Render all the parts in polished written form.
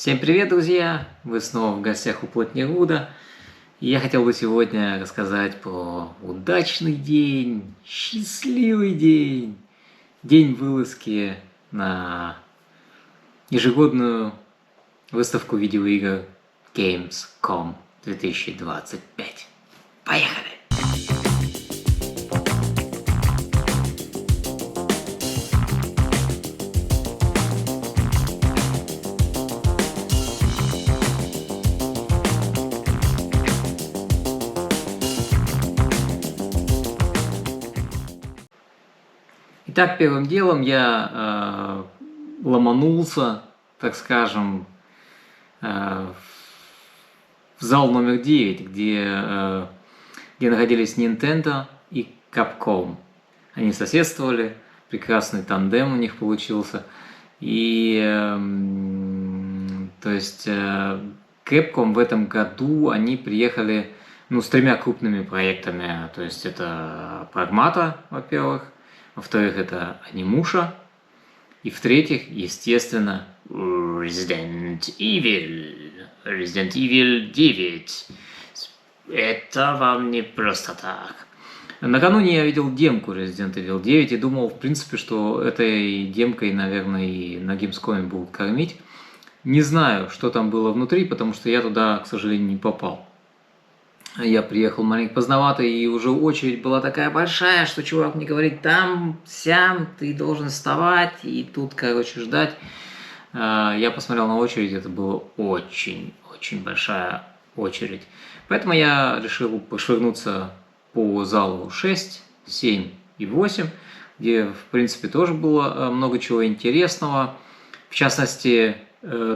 Всем привет, друзья! Вы снова в гостях у Плотнеруда. И я хотел бы сегодня рассказать про удачный день, счастливый день, день вылазки на ежегодную выставку видеоигр Gamescom 2025. Поехали! Итак, первым делом я ломанулся, так скажем, в зал номер 9, где находились Nintendo и Capcom. Они соседствовали, прекрасный тандем у них получился. И, то есть, Capcom в этом году они приехали, с тремя крупными проектами. То есть, это Pragmata, во-первых. Во-вторых, это Анимуша. И в-третьих, естественно, Resident Evil. Resident Evil 9. Это вам не просто так. Накануне я видел демку Resident Evil 9 и думал, в принципе, что этой демкой, наверное, и на Gamescom будут кормить. Не знаю, что там было внутри, потому что я туда, к сожалению, не попал. Я приехал маленько поздновато, и уже очередь была такая большая, что чувак мне говорит, там, сям, ты должен вставать, и тут, ждать. Я посмотрел на очередь, это была очень большая очередь. Поэтому я решил пошвырнуться по залу 6, 7 и 8, где, в принципе, тоже было много чего интересного. В частности,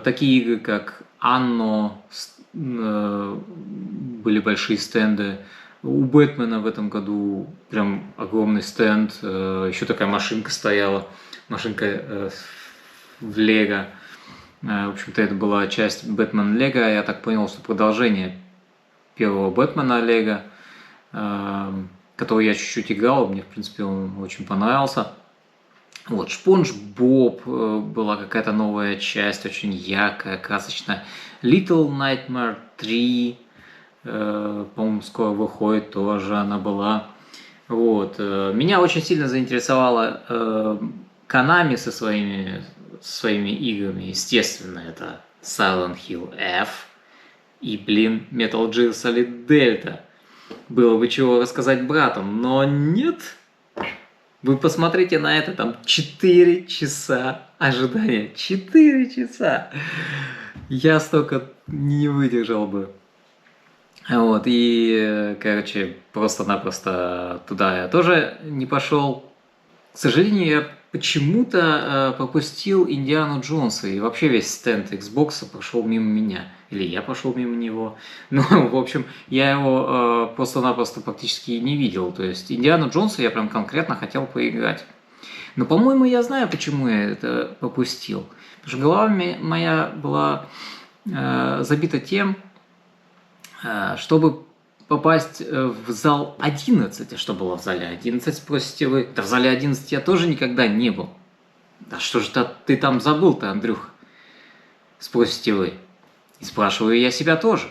такие игры, как Anno, были большие стенды. У Бэтмена в этом году прям огромный стенд. Еще такая машинка стояла. Машинка в Лего. В общем-то, это была часть Бэтмен Лего. Я так понял, что продолжение первого Бэтмена Лего, который я чуть-чуть играл. Мне, в принципе, он очень понравился. Вот, Спонж Боб была какая-то новая часть, очень яркая, красочная. Little Nightmare 3, по-моему, скоро выходит, тоже она была. Вот. Меня очень сильно заинтересовала Konami со своими играми. Естественно, это Silent Hill F и, Metal Gear Solid Delta. Было бы чего рассказать братам, но нет. Вы посмотрите на это, там 4 часа ожидания. 4 часа! Я столько не выдержал бы. Вот, и, просто-напросто туда я тоже не пошел. К сожалению, я почему-то пропустил Индиану Джонса, и вообще весь стенд Xbox прошел мимо меня. Или я пошел мимо него. Ну, в общем, я его просто-напросто практически не видел. То есть Индиану Джонса я прям конкретно хотел поиграть. Но, по-моему, я знаю, почему я это пропустил. Потому что голова моя была забита тем, чтобы попасть в зал 11. А что было в зале 11, спросите вы? Да в зале 11 я тоже никогда не был. Да что же ты там забыл-то, Андрюх? Спросите вы. И спрашиваю я себя тоже.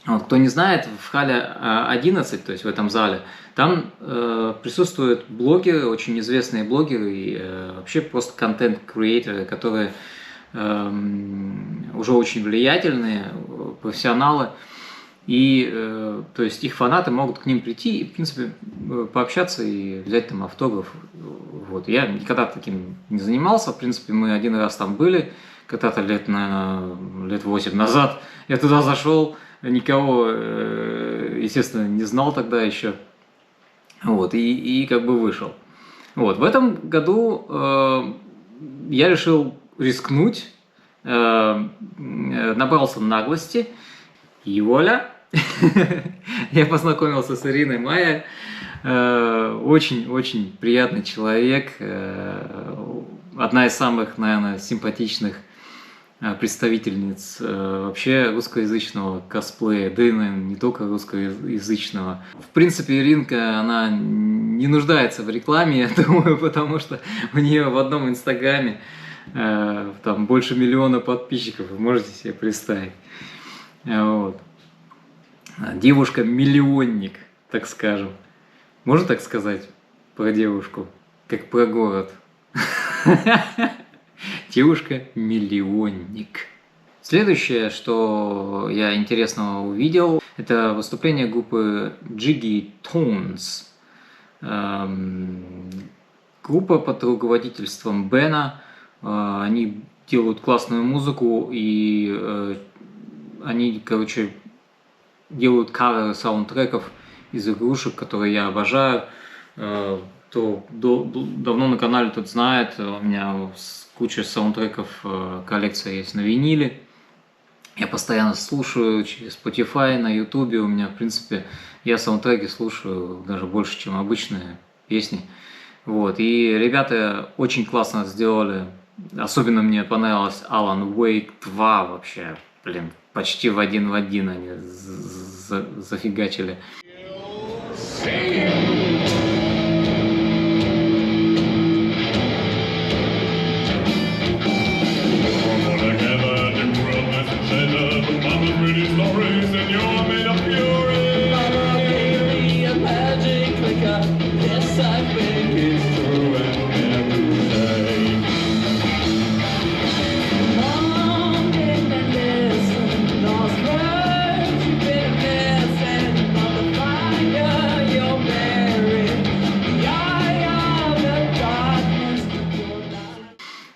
Вот, кто не знает, в хале 11, то есть в этом зале, там присутствуют блогеры, очень известные блогеры и вообще просто контент-креаторы, которые уже очень влиятельные, профессионалы. И то есть их фанаты могут к ним прийти и, в принципе, пообщаться и взять там автограф. Вот. Я никогда таким не занимался. В принципе, мы один раз там были, когда-то лет 8 назад. Я туда зашел, никого, естественно, не знал тогда еще. Вот. И вышел. Вот. В этом году я решил рискнуть, набрался наглости. И вуаля! Я познакомился с Ириной Майер. Очень-очень приятный человек. Одна из самых, наверное, симпатичных представительниц вообще русскоязычного косплея, да и, наверное, не только русскоязычного. В принципе, Иринка, она не нуждается в рекламе, я думаю, потому что у нее в одном инстаграме Там больше миллиона подписчиков, вы можете себе представить. Вот. Девушка-миллионник, так скажем. Можно так сказать про девушку, как про город? Девушка-миллионник. Следующее, что я интересного увидел, это выступление группы Jiggy Tones. Группа под руководительством Бена. Они делают классную музыку, и они, короче, делают каверы саундтреков из игрушек, которые я обожаю. Кто давно на канале, тот знает, у меня куча саундтреков, коллекция есть на виниле. Я постоянно слушаю через Spotify, на YouTube. У меня, в принципе, я саундтреки слушаю даже больше, чем обычные песни. Вот. И ребята очень классно сделали. Особенно мне понравилось Alan Wake 2 вообще. Блин, почти в один они зафигачили.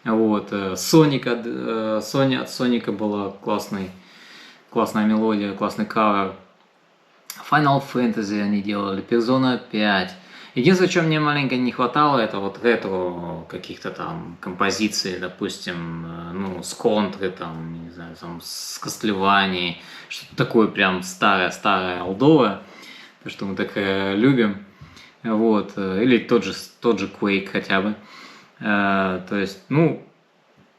Вот, от Соника была классная мелодия, классный кавер. Final Fantasy они делали, Persona 5. Единственное, что мне маленько не хватало, это вот ретро каких-то там композиций, допустим, ну, с Контры, там, не знаю, там, с Castlevania, что-то такое прям старое, олдовое, то, что мы так любим, вот, или тот же Quake хотя бы. То есть, ну,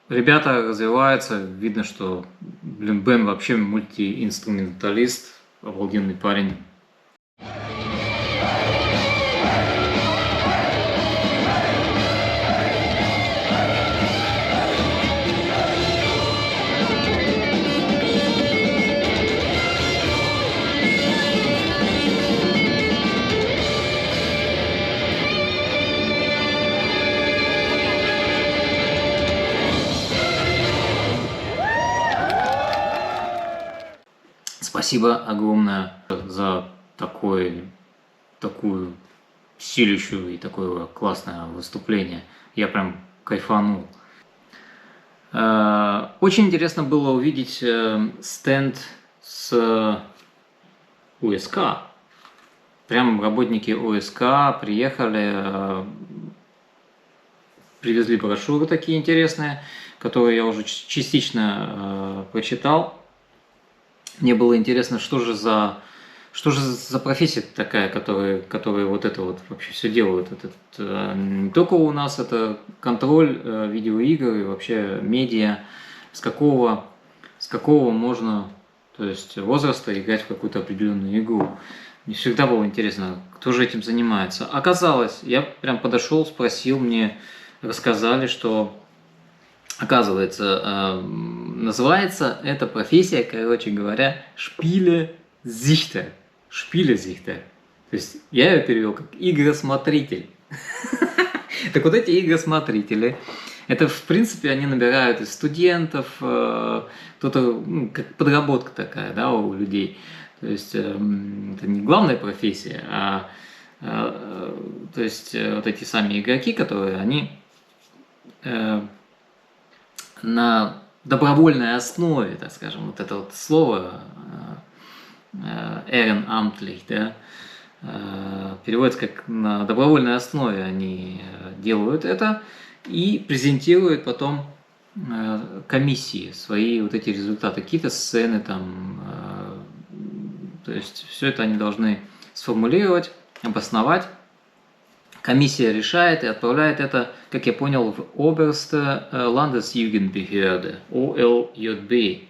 ребята развиваются, видно, что, блин, Бен вообще мультиинструменталист, обалденный парень. Спасибо огромное за такую силищу и такое классное выступление. Я прям кайфанул. Очень интересно было увидеть стенд с УСК. Прям работники УСК приехали, привезли брошюры такие интересные, которые я уже частично прочитал. Мне было интересно, что же за профессия такая, которая вот это вот вообще все делают. Не только у нас это контроль видеоигр и вообще медиа, с какого можно, то есть возраста, играть в какую-то определенную игру. Мне всегда было интересно, кто же этим занимается. Оказалось, я прям подошел, спросил, мне рассказали, что, оказывается, называется эта профессия, короче говоря, Шпилезихтер. Шпилезихтер. То есть я ее перевел как игросмотритель. Так вот эти игросмотрители, это в принципе они набирают из студентов, кто-то, как подработка такая, да, у людей. То есть это не главная профессия, то есть вот эти сами игроки, которые они на добровольной основе, так скажем, вот это вот слово ehrenamtlich, да, переводится как на добровольной основе они делают это и презентируют потом комиссии свои вот эти результаты, какие-то сцены там, то есть все это они должны сформулировать, обосновать. Комиссия решает и отправляет это, как я понял, в Oberste Landesjugendbehörde, ОЛЮБ.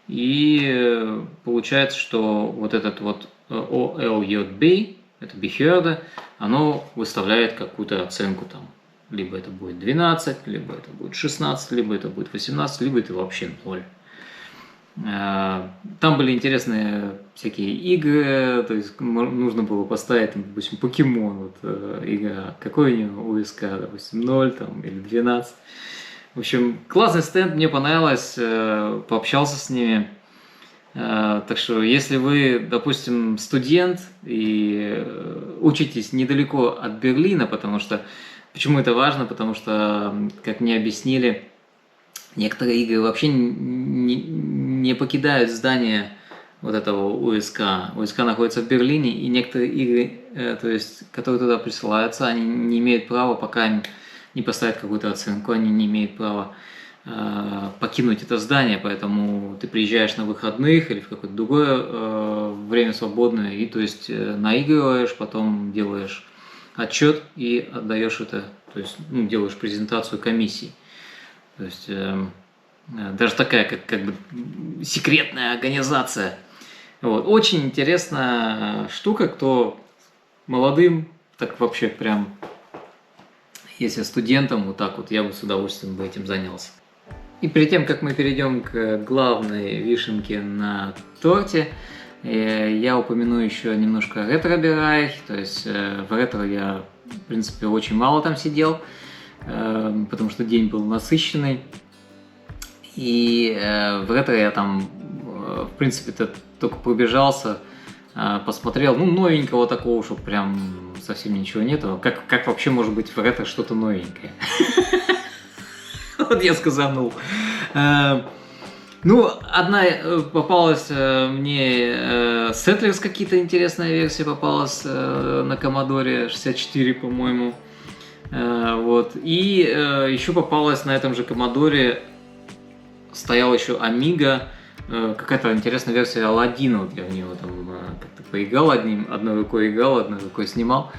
И получается, что вот этот вот ОЛЮБ, это Behörde, оно выставляет какую-то оценку там Либо это будет 12, либо это будет 16, либо это будет 18, либо это вообще 0. Там были интересные всякие игры, то есть нужно было поставить, там, допустим, покемон, вот, игра, какой у него УСК, допустим, 0 там, или 12. В общем, классный стенд, мне понравилось, пообщался с ними. Так что, если вы, допустим, студент и учитесь недалеко от Берлина, потому что, почему это важно, потому что, как мне объяснили, некоторые игры вообще не покидают здание вот этого УСК. УСК находится в Берлине, и некоторые игры, то есть, которые туда присылаются, они не имеют права, пока им не поставят какую-то оценку, они не имеют права покинуть это здание, поэтому ты приезжаешь на выходных или в какое-то другое время свободное, и то есть наигрываешь, потом делаешь отчет и отдаешь это, то есть делаешь презентацию комиссии. То есть даже такая как бы секретная организация. Вот. Очень интересная штука, кто молодым, так вообще прям, если студентам, вот так вот, я бы с удовольствием бы этим занялся. И перед тем, как мы перейдем к главной вишенке на торте, я упомяну еще немножко ретро-бирай. То есть в ретро я, в принципе, очень мало там сидел, потому что день был насыщенный. И в ретро я там, в принципе, только пробежался, посмотрел, новенького такого, что прям совсем ничего нету. Как вообще может быть в ретро что-то новенькое? Вот я сказанул. Одна попалась мне Settlers, какие-то интересная версия попалась на Commodore 64, по-моему. Вот. И еще попалась на этом же Commodore, стоял еще Amiga, какая-то интересная версия Аладдина. Вот я в него там как-то поиграл одной рукой играл, одной рукой снимал.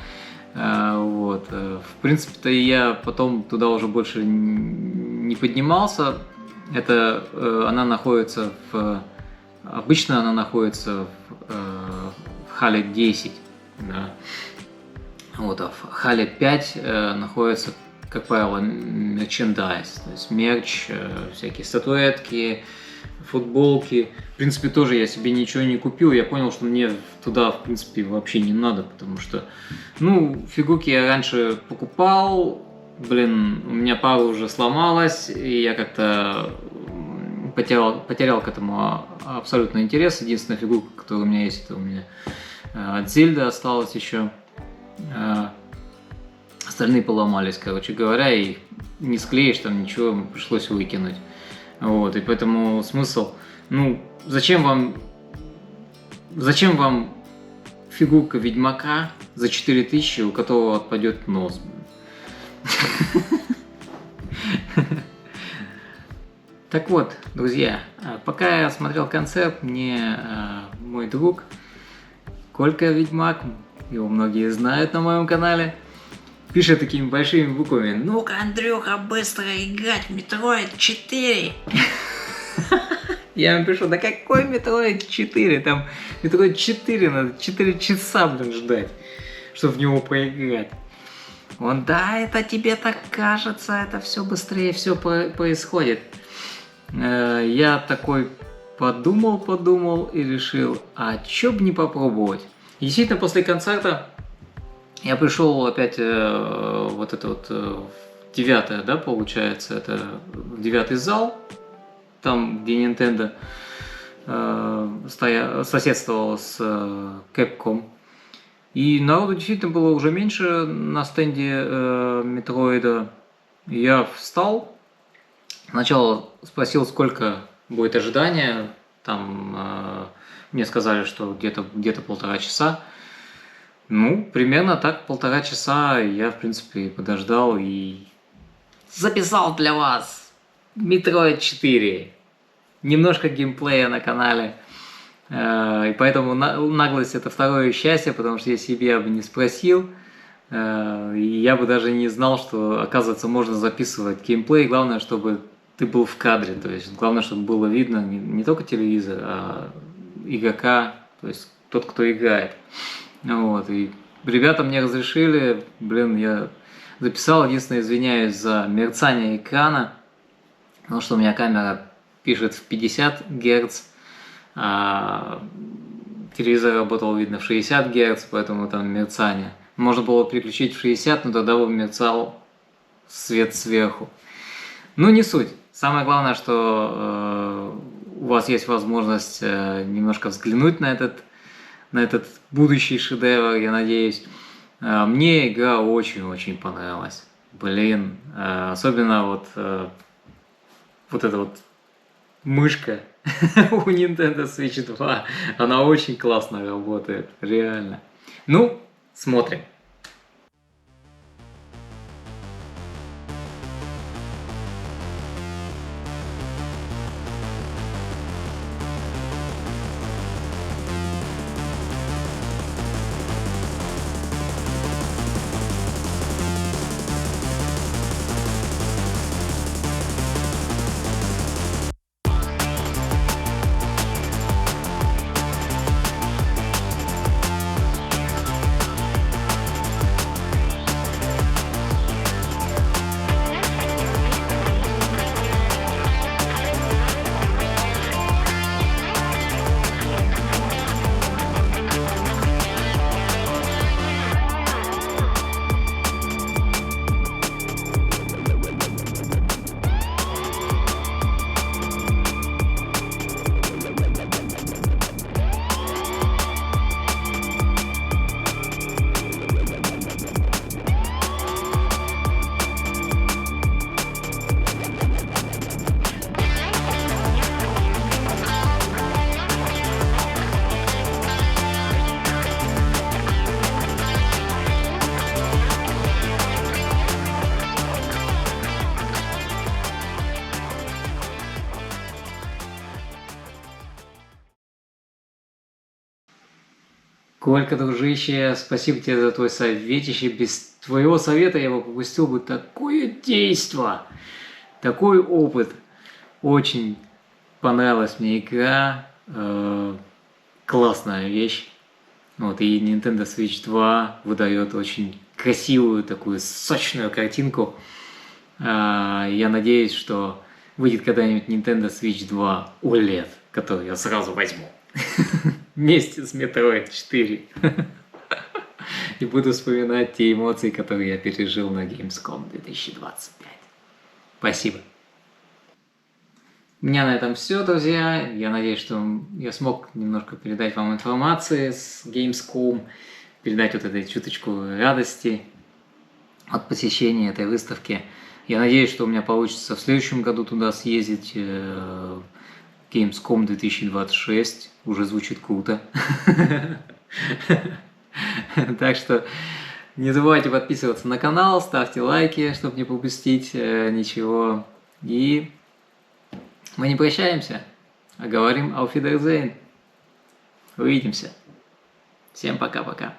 Вот. В принципе-то я потом туда уже больше не поднимался. Она находится обычно она находится в HAL-е 10. Да. Вот, а в HAL-е 5 находится, как правило, мерчендайз, то есть мерч, всякие статуэтки, футболки. В принципе, тоже я себе ничего не купил. Я понял, что мне туда, в принципе, вообще не надо, потому что, фигурки я раньше покупал, у меня пара уже сломалась, и я как-то потерял к этому абсолютно интерес. Единственная фигурка, которая у меня есть, это у меня от Зельды осталась еще. Остальные поломались, короче говоря, и не склеишь там ничего, пришлось выкинуть. Вот, и поэтому смысл, зачем вам фигурка Ведьмака за 4000, у которого отпадет нос? Так вот, друзья, пока я смотрел концерт, мне мой друг Колька Ведьмак, его многие знают на моем канале, пишет такими большими буквами: «Ну-ка, Андрюха, быстро играть в Metroid 4!» Я ему пишу: «Да какой Metroid 4? Там Metroid 4 надо 4 часа, ждать, чтобы в него поиграть». Он: «Да, это тебе так кажется, это все быстрее, все происходит». Я такой подумал и решил, а чё бы не попробовать. И действительно, после концерта я пришел опять в 9-е, да, получается, это 9-й зал, там, где Nintendo соседствовал с Capcom. И народу действительно было уже меньше на стенде Метроида. Я встал, сначала спросил, сколько будет ожидание. Там мне сказали, что где-то 1,5 часа. Примерно так, 1,5 часа я, в принципе, подождал и записал для вас Metroid 4. Немножко геймплея на канале. И поэтому наглость — это второе счастье, потому что если бы я бы не спросил, я бы даже не знал, что, оказывается, можно записывать геймплей. Главное, чтобы ты был в кадре, то есть главное, чтобы было видно не только телевизор, а игрока, то есть тот, кто играет. Вот, и ребята мне разрешили, я записал. Единственное, извиняюсь за мерцание экрана, потому что у меня камера пишет в 50 Гц, а телевизор работал, видно, в 60 Гц, поэтому там мерцание. Можно было переключить в 60, но тогда бы мерцал свет сверху. Ну, не суть. Самое главное, что у вас есть возможность немножко взглянуть на этот будущий шедевр, я надеюсь. Мне игра очень-очень понравилась. Блин, особенно вот эта вот мышка у Nintendo Switch 2, она очень классно работает, реально. Ну, смотрим. Колька, дружище, спасибо тебе за твой советище. Без твоего совета я бы пропустил бы такое действо, такой опыт. Очень понравилась мне игра. Классная вещь. Вот, и Nintendo Switch 2 выдает очень красивую, такую сочную картинку. Я надеюсь, что выйдет когда-нибудь Nintendo Switch 2 OLED, который я сразу возьму. Вместе с Metroid 4. И буду вспоминать те эмоции, которые я пережил на Gamescom 2025. Спасибо. У меня на этом все, друзья. Я надеюсь, что я смог немножко передать вам информации с Gamescom, передать вот этой чуточку радости от посещения этой выставки. Я надеюсь, что у меня получится в следующем году туда съездить. Gamescom 2026 уже звучит круто. Так что не забывайте подписываться на канал, ставьте лайки, чтобы не пропустить ничего. И мы не прощаемся, а говорим Auf Wiedersehen. Увидимся. Всем пока-пока.